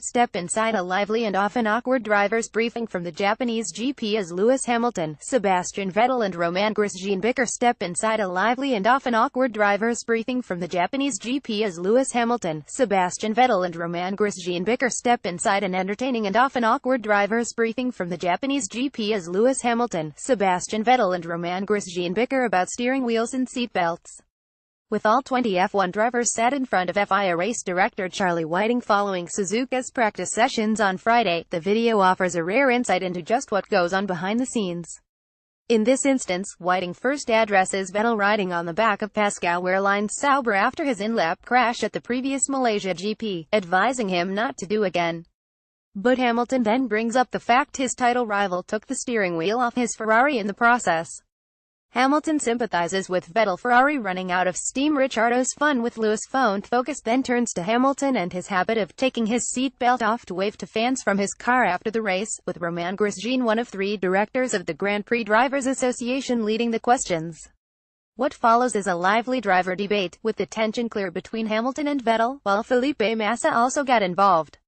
step inside a lively and often awkward driver's briefing from the Japanese GP as Lewis Hamilton, Sebastian Vettel and Romain Grosjean bicker. Step inside a lively and often awkward driver's briefing from the Japanese GP as Lewis Hamilton, Sebastian Vettel and Romain Grosjean bicker. Step inside an entertaining and often awkward driver's briefing from the Japanese GP as Lewis Hamilton, Sebastian Vettel and Romain Grosjean bicker about steering wheels and seat belts. With all 20 F1 drivers sat in front of FIA race director Charlie Whiting following Suzuka's practice sessions on Friday, the video offers a rare insight into just what goes on behind the scenes. In this instance, Whiting first addresses Vettel riding on the back of Pascal Wehrlein's Sauber after his in-lap crash at the previous Malaysia GP, advising him not to do again. But Hamilton then brings up the fact his title rival took the steering wheel off his Ferrari in the process. Hamilton sympathizes with Vettel. Ferrari running out of steam. Ricciardo's fun with Lewis phone focus then turns to Hamilton and his habit of taking his seat belt off to wave to fans from his car after the race, with Romain Grosjean, one of 3 directors of the Grand Prix Drivers Association, leading the questions. What follows is a lively driver debate, with the tension clear between Hamilton and Vettel, while Felipe Massa also got involved.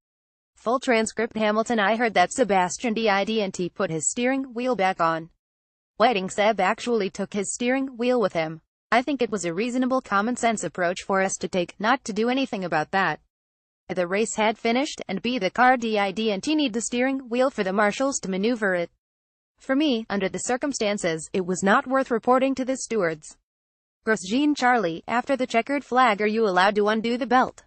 Full transcript. Hamilton: I heard that Sebastian didn't put his steering wheel back on. Whiting: Seb actually took his steering wheel with him. I think it was a reasonable common-sense approach for us to take, not to do anything about that. The race had finished, and the car didn't need the steering wheel for the marshals to maneuver it. For me, under the circumstances, it was not worth reporting to the stewards. Grosjean: Charlie, after the checkered flag, are you allowed to undo the belt?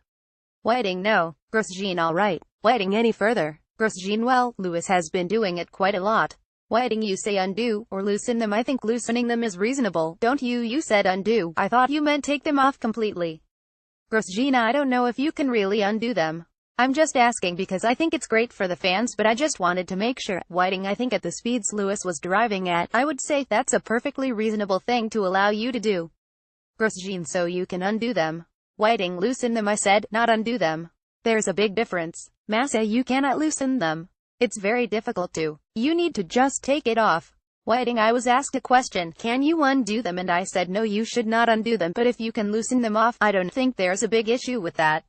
Whiting: No. Grosjean: All right. Whiting: Any further? Grosjean: Well, Lewis has been doing it quite a lot. Whiting: You say undo, or loosen them. I think loosening them is reasonable, don't you? You said undo. I thought you meant take them off completely. Grosjean: I don't know if you can really undo them. I'm just asking because I think it's great for the fans, but I just wanted to make sure. Whiting: I think at the speeds Lewis was driving at, I would say that's a perfectly reasonable thing to allow you to do. Grosjean: So you can undo them? Whiting: Loosen them, I said, not undo them. There's a big difference. Massa: You cannot loosen them. It's very difficult to. You need to just take it off. Whiting: I was asked a question, can you undo them, and I said no, you should not undo them, but if you can loosen them off, I don't think there's a big issue with that.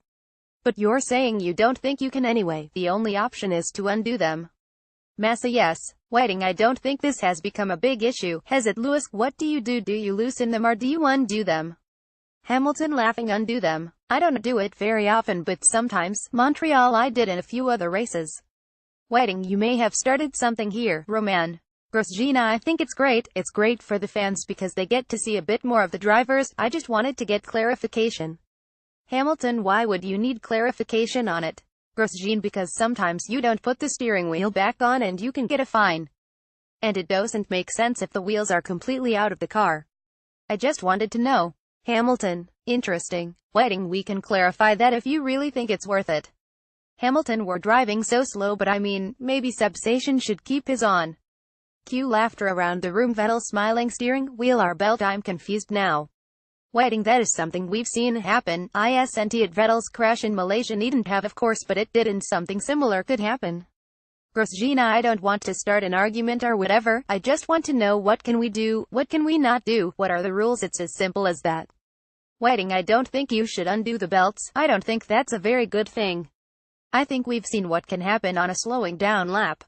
But you're saying you don't think you can anyway. The only option is to undo them. Massa: Yes. Whiting: I don't think this has become a big issue, has it? Lewis: What do you do? Do you loosen them or do you undo them? Hamilton laughing: Undo them. I don't do it very often, but sometimes. Montreal I did, and a few other races. Whiting: You may have started something here. Romain Grosjean: I think it's great. It's great for the fans because they get to see a bit more of the drivers. I just wanted to get clarification. Hamilton: Why would you need clarification on it? Grosjean: Because sometimes you don't put the steering wheel back on and you can get a fine. And it doesn't make sense if the wheels are completely out of the car. I just wanted to know. Hamilton: Interesting. Whiting: We can clarify that if you really think it's worth it. Hamilton: We're driving so slow, but I mean, maybe Sebastian should keep his on. Cue laughter around the room. Vettel smiling: Steering wheel or belt? I'm confused now. Whiting: That is something we've seen happen. Isn't it? Vettel's crash in Malaysia needn't have, of course, but it did, and something similar could happen. Grosjean: I don't want to start an argument or whatever, I just want to know what can we do, what can we not do, what are the rules? It's as simple as that. Whiting: I don't think you should undo the belts. I don't think that's a very good thing. I think we've seen what can happen on a slowing down lap.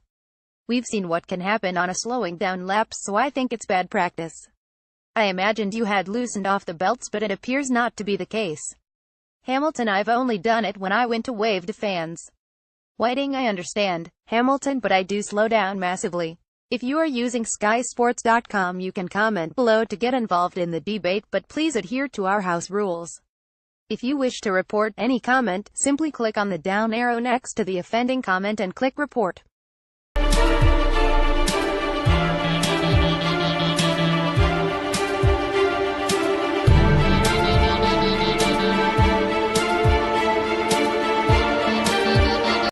We've seen what can happen on a slowing down lap, so I think it's bad practice. I imagined you had loosened off the belts, but it appears not to be the case. Hamilton: I've only done it when I went to wave to fans. Whiting: I understand, Hamilton, but I do slow down massively. If you are using skysports.com, you can comment below to get involved in the debate, but please adhere to our house rules. If you wish to report any comment, simply click on the down arrow next to the offending comment and click report.